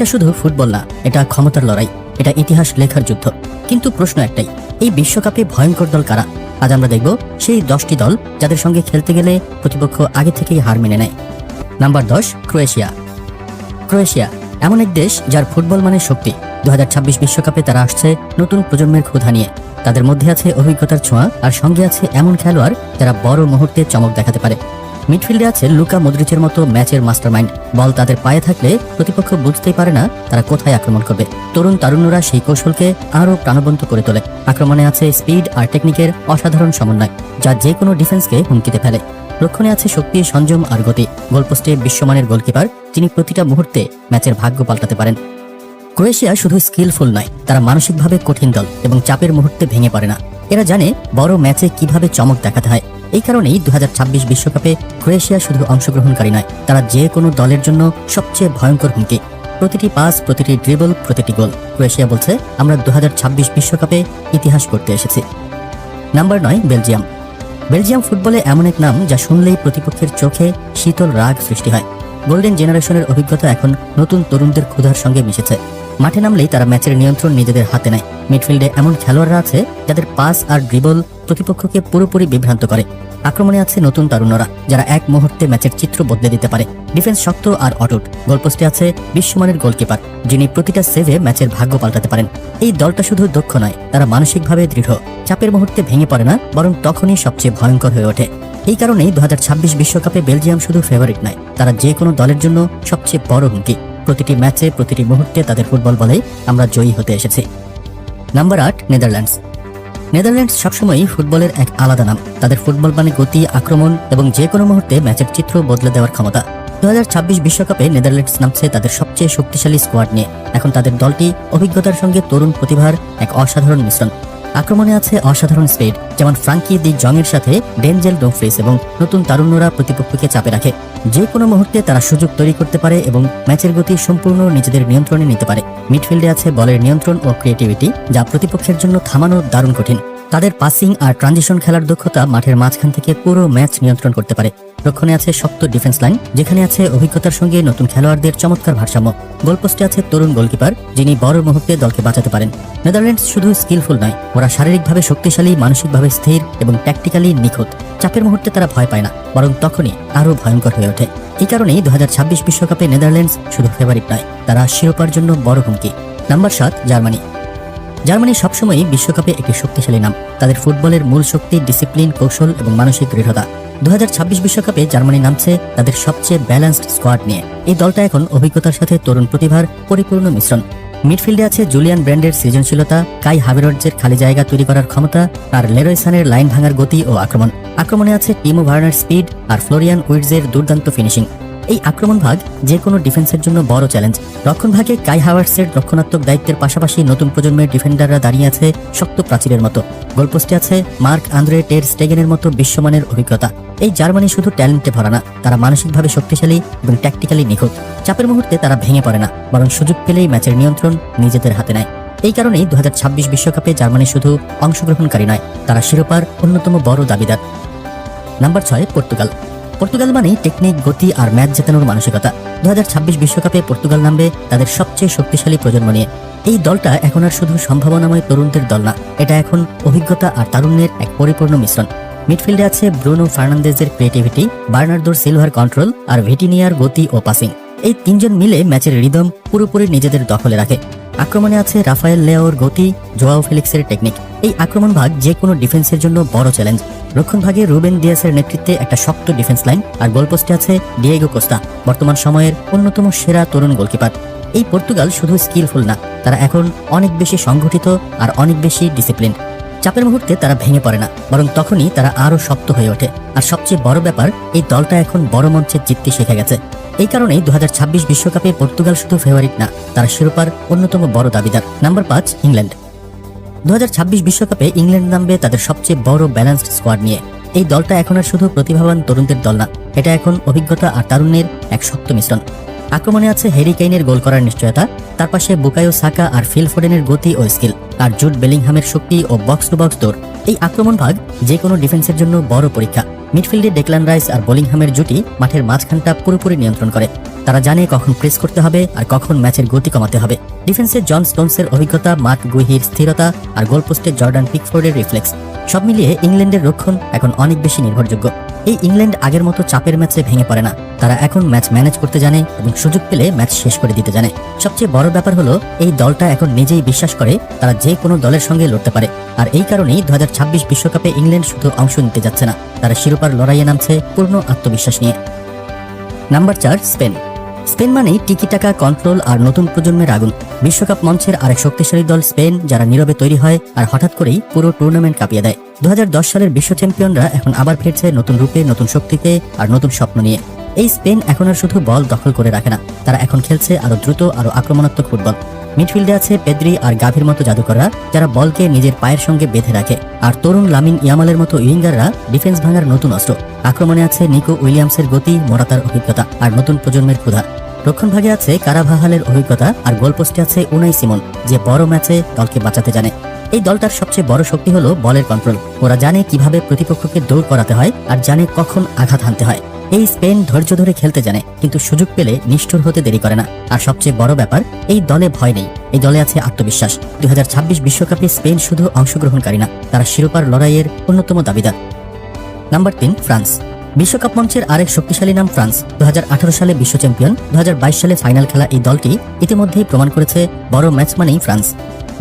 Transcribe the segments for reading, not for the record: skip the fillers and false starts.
এটা শুধু ফুটবল না, এটা ক্ষমতার লড়াই, এটা ইতিহাস লেখার যুদ্ধ। কিন্তু প্রশ্ন একটাই, এই বিশ্বকাপে ভয়ঙ্কর দল কারা? আজ আমরা দেখব সেই 10টি দল যাদের সঙ্গে খেলতে গেলে প্রতিপক্ষ আগে থেকেই হার মেনে নেয়। Number 10, Croatia. ক্রোয়েশিয়া এমন এক দেশ যার ফুটবল মানে শক্তি। 2026 বিশ্বকাপে তারা আসছে নতুন প্রজন্মের ক্ষুধা নিয়ে। তাদের মধ্যে আছে অভিজ্ঞতার ছোঁয়া, আর সঙ্গে আছে এমন খেলোয়াড় যারা বড় মুহূর্তে চমক দেখাতে পারে। মিডফিল্ডে আছে লুকা মদ্রিচের মতো ম্যাচের মাস্টারমাইন্ড। বল তাদের পায়ে থাকলে প্রতিপক্ষ বুঝতেই পারে না তারা কোথায় আক্রমণ করবে। তরুণ তারুণ্যরা সেই কৌশলকে আরও প্রাণবন্ত করে তোলে। আক্রমণে আছে স্পিড আর টেকনিকের অসাধারণ সমন্বয়, যা যে কোনো ডিফেন্সকে হুমকিতে ফেলে। রক্ষণে আছে শক্তি, সংযম আর গতি। গোলপোস্টে বিশ্বমানের গোলকিপার, যিনি প্রতিটা মুহূর্তে ম্যাচের ভাগ্য পাল্টাতে পারেন। ক্রোয়েশিয়া শুধু স্কিলফুল নয়, তারা মানসিকভাবে কঠিন দল এবং চাপের মুহূর্তে ভেঙে পড়ে না। এরা জানে বড় ম্যাচে কিভাবে চমক দেখাতে হয়। এই কারণেই 2026 বিশ্বকাপে ক্রোয়েশিয়া শুধু অংশগ্রহণকারী নয়, তারা যে কোনো দলের জন্য সবচেয়ে ভয়ঙ্কর হুমকি। প্রতিটি পাস, প্রতিটি ড্রিবল, প্রতিটি গোল। ক্রোয়েশিয়া বলছে, আমরা 2026 বিশ্বকাপে ইতিহাস করতে এসেছি। Number 9, Belgium. বেলজিয়াম ফুটবলে এমন এক নাম যা শুনলেই প্রতিপক্ষের চোখে শীতল রাগ সৃষ্টি হয়। গোল্ডেন জেনারেশনের অভিজ্ঞতা এখন নতুন তরুণদের ক্ষুধার সঙ্গে মিশেছে। মাঠে নামলেই তারা ম্যাচের নিয়ন্ত্রণ নিজেদের হাতে নেয়। মিডফিল্ডে এমন খেলোয়াড়রা আছে যাদের পাস আর ড্রিবল প্রতিপক্ষকে পুরোপুরি বিভ্রান্ত করে। আক্রমণে আছে নতুন তারুণ্যরা যারা এক মুহূর্তে ম্যাচের চিত্র বদলে দিতে পারে। ডিফেন্স শক্ত আর অটুট। গোলপোস্টে আছে বিশ্বমানের গোলকিপার, যিনি প্রতিটা সেভে ম্যাচের ভাগ্য পাল্টাতে পারেন। এই দলটা শুধু দক্ষ নয়, তারা মানসিকভাবে দৃঢ়। চাপের মুহূর্তে ভেঙে পড়ে না, বরং তখনই সবচেয়ে ভয়ঙ্কর হয়ে ওঠে। এই কারণেই 2026 বিশ্বকাপে বেলজিয়াম শুধু ফেভারিট নয়, তারা যে কোনো দলের জন্য সবচেয়ে বড় হুমকি। প্রতিটি ম্যাচে, প্রতিটি মুহূর্তে তাদের ফুটবল বলে আমরা জয়ী হতে এসেছি। Number 8, Netherlands. নেদারল্যান্ডস সবসময়ই ফুটবলের এক আলাদা নাম। তাদের ফুটবল মানে গতি, আক্রমণ এবং যে কোনো মুহূর্তে ম্যাচের চিত্র বদলে দেওয়ার ক্ষমতা। 2026 বিশ্বকাপে নেদারল্যান্ডস নামছে তাদের সবচেয়ে শক্তিশালী স্কোয়াড নিয়ে। এখন তাদের দলটি অভিজ্ঞতার সঙ্গে তরুণ প্রতিভার এক অসাধারণ মিশ্রণ। আক্রমণে আছে অসাধারণ স্পিড, যেমন ফ্রাঙ্কি দি জংয়ের সাথে ডেনজেল ডোমফ্রিস, এবং নতুন তারুণ্যরা প্রতিপক্ষকে চাপে রাখে। যে কোনো মুহূর্তে তারা সুযোগ তৈরি করতে পারে এবং ম্যাচের গতি সম্পূর্ণ নিজেদের নিয়ন্ত্রণে নিতে পারে। মিডফিল্ডে আছে বলের নিয়ন্ত্রণ ও ক্রিয়েটিভিটি, যা প্রতিপক্ষের জন্য থামানো দারুণ কঠিন। তাদের পাসিং আর ট্রানজিশন খেলার দক্ষতা মাঠের মাঝখান থেকে পুরো ম্যাচ নিয়ন্ত্রণ করতে পারে। রক্ষণে আছে শক্ত ডিফেন্স লাইন, যেখানে আছে অভিজ্ঞতার সঙ্গে নতুন খেলোয়াড়দের চমৎকার ভারসাম্য। গোলপোস্টে আছে তরুণ গোলকিপার, যিনি বড় মুহূর্তে দলকে বাঁচাতে পারেন। নেদারল্যান্ডস শুধু স্কিলফুল নয়, ওরা শারীরিকভাবে শক্তিশালী, মানসিকভাবে স্থির এবং ট্যাকটিক্যালি নিখুঁত। চাপের মুহূর্তে তারা ভয় পায় না, বরং তখনই আরও ভয়ঙ্কর হয়ে ওঠে। এই কারণেই 2026 বিশ্বকাপে নেদারল্যান্ডস শুধু ফেভারিট নয়, তারা শিরোপার জন্য বড় হুমকি। Number 7, Germany. জার্মানি সবসময়ই বিশ্বকাপে একটি শক্তিশালী নাম। তাদের ফুটবলের মূল শক্তি ডিসিপ্লিন, কৌশল এবং মানসিক দৃঢ়তা। 2026 বিশ্বকাপে জার্মানি নামছে তাদের সবচেয়ে ব্যালেন্সড স্কোয়াড নিয়ে। এই দলটা এখন অভিজ্ঞতার সাথে তরুণ প্রতিভার পরিপূর্ণ মিশ্রণ। মিডফিল্ডে আছে জুলিয়ান ব্র্যান্ডের সৃজনশীলতা, কাই হাভেরটজের খালি জায়গা তৈরি করার ক্ষমতা, আর লেরয় সানের লাইন ভাঙার গতি ও আক্রমণ। আক্রমণে আছে টিমো ভার্নার স্পিড আর ফ্লোরিয়ান উইটজের দুর্দান্ত ফিনিশিং। এই আক্রমণ ভাগ যে কোনো ডিফেন্সের জন্য বড় চ্যালেঞ্জ। রক্ষণ ভাগে কাই হাভার্টসের রক্ষণাত্মক দায়িত্বের পাশাপাশি নতুন প্রজন্মের ডিফেন্ডাররা দাঁড়িয়ে আছে শক্ত প্রাচীরের মতো। গোলপোস্টে আছে মার্ক আন্দ্রে টের স্টেগেনের মতো বিশ্বমানের অভিজ্ঞতা। এই জার্মানি শুধু ট্যালেন্টে ভরা না, তারা মানসিকভাবে শক্তিশালী এবং ট্যাকটিক্যালি নিখুঁত। চাপের মুহূর্তে তারা ভেঙে পড়ে না, বরং সুযোগ পেলেই ম্যাচের নিয়ন্ত্রণ নিজেদের হাতে নেয়। এই কারণেই 2026 বিশ্বকাপে জার্মানি শুধু অংশগ্রহণকারী নয়, তারা শিরোপার অন্যতম বড় দাবিদার। Number 6, Portugal. পর্তুগাল মানেই টেকনিক, গতি আর ম্যাচ জেতানোর মানসিকতা। 2026 বিশ্বকাপে পর্তুগাল নামবে তাদের সবচেয়ে শক্তিশালী প্রজন্ম নিয়ে। এই দলটা এখন আর শুধু সম্ভাবনাময় তরুণদের দল না, এটা এখন অভিজ্ঞতা আর তারুণ্যের এক পরিপূর্ণ মিশ্রণ। মিডফিল্ডে আছে ব্রুনো ফার্নান্দেজের ক্রিয়েটিভিটি, বার্নার্দোর সিলভার কন্ট্রোল আর ভিটিনিয়ার গতি ও পাসিং। এই তিনজন মিলে ম্যাচের রিদম পুরোপুরি নিজেদের দখলে রাখে। আক্রমণে আছে রাফায়েল লেওর গতি, জোয়াও ফেলিক্সের টেকনিক। এই আক্রমণ ভাগ যে কোনো ডিফেন্সের জন্য বড় চ্যালেঞ্জ। রক্ষণ ভাগে রুবেন দিয়াসের নেতৃত্বে একটা শক্ত ডিফেন্স লাইন, আর গোলপোস্টে আছে ডিয়েগো কোস্তা, বর্তমান সময়ের অন্যতম সেরা তরুণ গোলকিপার। এই পর্তুগাল শুধু স্কিলফুল না, তারা এখন অনেক বেশি সংগঠিত আর অনেক বেশি ডিসিপ্লিন। চাপের মুহূর্তে তারা ভেঙে পড়ে না, বরং তখনই তারা আরও শক্ত হয়ে ওঠে। আর সবচেয়ে বড় ব্যাপার, এই দলটা এখন বড় মঞ্চে জিততে শিখে গেছে। এই কারণেই 2026 বিশ্বকাপে পর্তুগাল শুধু ফেভারিট না, তারা শিরোপার অন্যতম বড় দাবিদার। Number 5, England. 2026 বিশ্বকাপে ইংল্যান্ড নামবে তাদের সবচেয়ে বড় ব্যালেন্সড স্কোয়াড নিয়ে। এই দলটা এখন আর শুধু প্রতিভাবান তরুণদের দল না, এটা এখন অভিজ্ঞতা আর তারুণ্যের এক শক্ত মিশ্রণ। আক্রমণে আছে হ্যারি কেইনের গোল করার নিশ্চয়তা, তার পাশে বুকায়ো সাকা আর ফিল ফোডেনের গতি ও skill, R Jude বেলিংহামের Shakti O box to box দৌড়। এই আক্রমণ ভাগ যে কোনো ডিফেন্সের জন্য বড় পরীক্ষা। মিডফিল্ডে ডেকলান রাইস আর বলিংহামের জুটি মাঠের মাঝখানটা পুরোপুরি নিয়ন্ত্রণ করে। তারা জানে কখন প্রেস করতে হবে আর কখন ম্যাচের গতি কমাতে হবে। ডিফেন্সে জন স্টোনসের অভিজ্ঞতা, মার্ক গুহির স্থিরতা আর গোলপোস্টে জর্ডান পিকফোর্ডের রিফ্লেক্স, সব মিলিয়ে ইংল্যান্ডের রক্ষণ এখন অনেক বেশি নির্ভরযোগ্য। এই ইংল্যান্ড আগের মতো চাপের ম্যাচে ভেঙে পড়ে না। তারা এখন ম্যাচ ম্যানেজ করতে জানে এবং সুযোগ পেলে ম্যাচ শেষ করে দিতে জানে। সবচেয়ে বড় ব্যাপার হলো এই দলটা এখন নিজেই বিশ্বাস করে তারা যে কোনো দলের সঙ্গে লড়তে পারে। আর এই কারণেই 2026 বিশ্বকাপে ইংল্যান্ড শুধু অংশ নিতে যাচ্ছে না, তারা শিরোপার লড়াইয়ে নামছে পূর্ণ আত্মবিশ্বাস নিয়ে। Number 4, Spain. স্পেন মানেই টিকি টাকা, কন্ট্রোল আর নতুন প্রজন্মের আগুন। বিশ্বকাপ মঞ্চের আরেক শক্তিশালী দল স্পেন, যারা নীরবে তৈরি হয় আর হঠাৎ করেই পুরো টুর্নামেন্ট কাঁপিয়ে দেয়। 2010 সালের বিশ্ব চ্যাম্পিয়নরা এখন আবার ফিরছে নতুন রূপে, নতুন শক্তিতে আর নতুন স্বপ্ন নিয়ে। এই স্পেন এখন আর শুধু বল দখল করে রাখে না, তারা এখন খেলছে আরো দ্রুত, আরো আক্রমণাত্মক ফুটবল। মিডফিল্ডে আছে পেদ্রি আর গাভির মতো জাদুকররা, যারা বলকে নিজের পায়ের সঙ্গে বেঁধে রাখে। আর তরুণ লামিন ইয়ামালের মতো উইঙ্গাররা ডিফেন্স ভাঙার নতুন অস্ত্র। আক্রমণে আছে নিকো উইলিয়ামসের গতি, মোরাতার অভিজ্ঞতা আর নতুন প্রজন্মের ক্ষুধা। রক্ষণ ভাগে আছে কারাভাহালের অভিজ্ঞতা আর গোলপোস্টে আছে উনাই সিমন, যে বড় ম্যাচে দলকে বাঁচাতে জানে। এই দলটার সবচেয়ে বড় শক্তি হলো বলের কন্ট্রোল। ওরা জানে কিভাবে প্রতিপক্ষকে দৌড় করাতে হয় আর জানে কখন আঘাত হানতে হয়। এই স্পেন ধৈর্য ধরে খেলতে জানে, কিন্তু সুযোগ পেলে নিষ্ঠুর হতে দেরি করে না। আর সবচেয়ে বড় ব্যাপার, এই দলে ভয় নেই, এই দলে আছে আত্মবিশ্বাস। 2026 বিশ্বকাপে স্পেন শুধু অংশগ্রহণকারী না, তারা শিরোপার লড়াইয়ের অন্যতম দাবিদার। Number 3, France. বিশ্বকাপ মঞ্চের আরেক শক্তিশালী নাম ফ্রান্স। 2018 সালে বিশ্ব চ্যাম্পিয়ন, 2022 সালে ফাইনাল খেলা এই দলটি ইতিমধ্যেই প্রমাণ করেছে বড় ম্যাচ মানেই ফ্রান্স।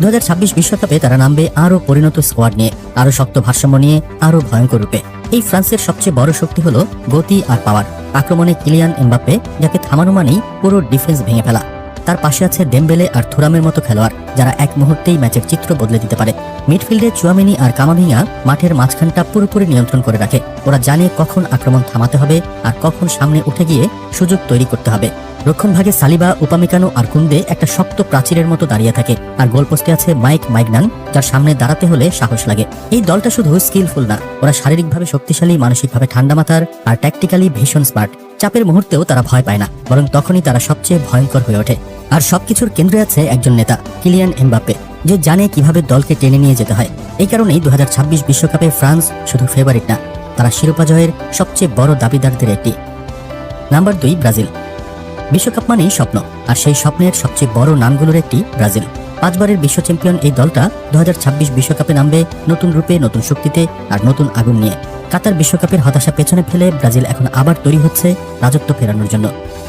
2026 বিশ্বকাপে তারা নামবে আরও পরিণত স্কোয়াড নিয়ে, আরও শক্ত ভারসাম্য নিয়ে, আরও ভয়ঙ্কর রূপে। এই ফ্রান্সের সবচেয়ে বড় শক্তি হলো গতি আর পাওয়ার। আক্রমণে কিলিয়ান এমবাপ্পে, যাকে থামানো মানেই পুরো ডিফেন্স ভেঙে ফেলা। তার পাশে আছে ডেম্বেলে আর থুরামের মতো খেলোয়াড়, যারা এক মুহূর্তেই ম্যাচের চিত্র বদলে দিতে পারে। মিডফিল্ডে চুয়ামেনি আর কামাভিঙ্গা মাঠের মাঝখানটা পুরোপুরি নিয়ন্ত্রণ করে রাখে। ওরা জানে কখন আক্রমণ থামাতে হবে আর কখন সামনে উঠে গিয়ে সুযোগ তৈরি করতে হবে। রক্ষণ ভাগে সালিবা, উপামিকানো আর কুন্দে একটা শক্ত প্রাচীরের মতো দাঁড়িয়ে থাকে। আর গোলপোস্টে আছে মাইক মাইগনান, যার সামনে দাঁড়াতে হলে সাহস লাগে। এই দলটা শুধু স্কিলফুল না, ওরা শারীরিকভাবে শক্তিশালী, মানসিকভাবে ঠান্ডা মাথার আর ট্যাকটিক্যালি ভীষণ স্মার্ট। চাপের মুহূর্তেও তারা ভয় পায় না, বরং তখনই তারা সবচেয়ে ভয়ঙ্কর হয়ে ওঠে। আর সবকিছুর কেন্দ্রে আছে একজন নেতা, কিলিয়ান এমবাপ্পে, যে জানে কিভাবে দলকে টেনে নিয়ে যেতে হয়। এই কারণেই 2026 বিশ্বকাপে ফ্রান্স শুধু ফেভারিট না, তারা শিরোপা জয়ের সবচেয়ে বড় দাবিদারদের একটি। Number 2, Brazil. বিশ্বকাপ মানেই স্বপ্ন, আর সেই স্বপ্নের সবচেয়ে বড় নামগুলোর একটি ব্রাজিল। 5 বারের বিশ্ব চ্যাম্পিয়ন এই দলটা 2026 বিশ্বকাপে নামবে নতুন রূপে, নতুন শক্তিতে আর নতুন আগুন নিয়ে। কাতার বিশ্বকাপের হতাশা পেছনে ফেলে ব্রাজিল এখন আবার তৈরি হচ্ছে রাজত্ব ফেরানোর জন্য।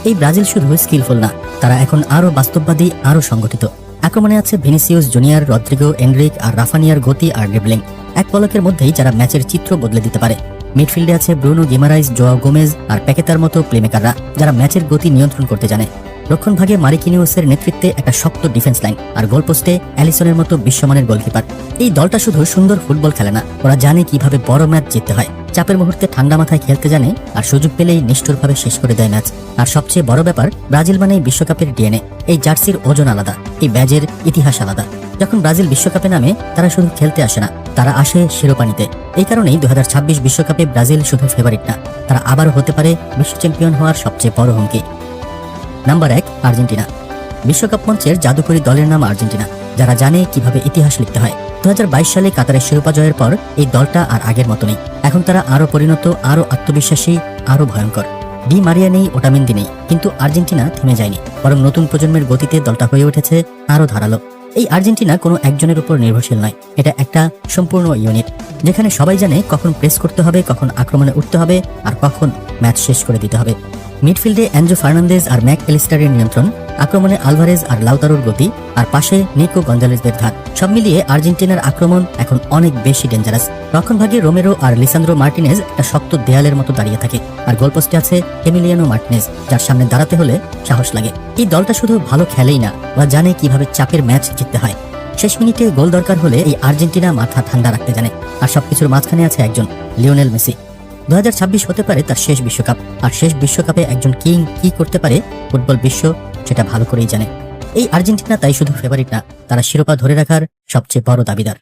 এই ব্রাজিল শুধু স্কিলফুল না, তারা এখন আরও বাস্তববাদী, আরও সংগঠিত। আক্রমণে আছে ভিনিসিয়াস জুনিয়র, রদ্রিগো, এনরিক আর রাফানিয়ার গতি আর ড্রিবলিং, এক পলকের মধ্যেই যারা ম্যাচের চিত্র বদলে দিতে পারে। মিডফিল্ডে আছে ব্রুনো গিমারাইজ, জোয়াও গোমেজ আর প্যাকেতার মতো প্লেমেকাররা, যারা ম্যাচের গতি নিয়ন্ত্রণ করতে জানে। রক্ষণ ভাগে মারিকিনিউসের নেতৃত্বে একটা শক্ত ডিফেন্স লাইন, আর গোলপোস্টে অ্যালিসনের মতো বিশ্বমানের গোলকিপার। এই দলটা শুধু সুন্দর ফুটবল খেলে না, ওরা জানে কিভাবে বড় ম্যাচ জিততে হয়। চাপের মুহূর্তে ঠান্ডা মাথায় খেলতে জানে, আর সুযোগ পেলেই নিষ্ঠুরভাবে শেষ করে দেয় ম্যাচ। আর সবচেয়ে বড় ব্যাপার, ব্রাজিল মানেই বিশ্বকাপের ডিএনএ। এই জার্সির ওজন আলাদা, এই ব্যাজের ইতিহাস আলাদা। যখন ব্রাজিল বিশ্বকাপে নামে, তারা শুধু খেলতে আসে না, তারা আসে শিরোপা নিতে। এই কারণেই 2026 বিশ্বকাপে ব্রাজিল শুধু ফেভারিট না, তারা আবারও হতে পারে বিশ্ব চ্যাম্পিয়ন হওয়ার সবচেয়ে বড় হুমকি। Number 1, Argentina. বিশ্বকাপ মঞ্চের জাদুকরী দলের নাম আর্জেন্টিনা, যারা জানে কিভাবে ইতিহাস লিখতে হয়। 2022 সালে কাতারের শিরোপা জয়ের পর এই দলটা আর আগের মতো নেই। এখন তারা আরও পরিণত, আরও আত্মবিশ্বাসী, আরও ভয়ঙ্কর। ডি মারিয়া নেই, ওটামেন্দি নেই, কিন্তু আর্জেন্টিনা থেমে যায়নি, বরং নতুন প্রজন্মের গতিতে দলটা হয়ে উঠেছে আরও ধারালো। এই আর্জেন্টিনা কোনো একজনের উপর নির্ভরশীল নয়, এটা একটা সম্পূর্ণ ইউনিট, যেখানে সবাই জানে কখন প্রেস করতে হবে, কখন আক্রমণে উঠতে হবে আর কখন ম্যাচ শেষ করে দিতে হবে। মিডফিল্ডে অ্যাঞ্জো ফার্নান্দেজ আর ম্যাক এলিস্টারের নিয়ন্ত্রণ, আক্রমণে আলভারেজ আর লাউতারোর গতি, আর পাশে নিকো গঞ্জালেজদের ধার। সব মিলিয়ে আর্জেন্টিনার আক্রমণ এখন অনেক বেশি ডেঞ্জারাস। রক্ষণভাগে রোমেরো আর লিসান্দ্রো মার্টিনেজ একটা শক্ত দেয়ালের মতো দাঁড়িয়ে থাকে, আর গোলপোস্টে আছে এমিলিয়ানো মার্টিনেজ, যার সামনে দাঁড়াতে হলে সাহস লাগে। এই দলটা শুধু ভালো খেলেই না, ওরা জানে কিভাবে চাপের ম্যাচ জিততে হয়। শেষ মিনিটে গোল দরকার হলে এই আর্জেন্টিনা মাথা ঠান্ডা রাখতে জানে। আর সবকিছুর মাঝখানে আছে একজন, লিওনেল মেসি। 2026 হতে পারে তার শেষ বিশ্বকাপ, আর শেষ বিশ্বকাপে একজন কিং কি করতে পারে ফুটবল বিশ্ব সেটা ভালো করেই জানে। এই আর্জেন্টিনা তাই শুধু ফেভারিট না, তারা শিরোপা ধরে রাখার সবচেয়ে বড় দাবিদার।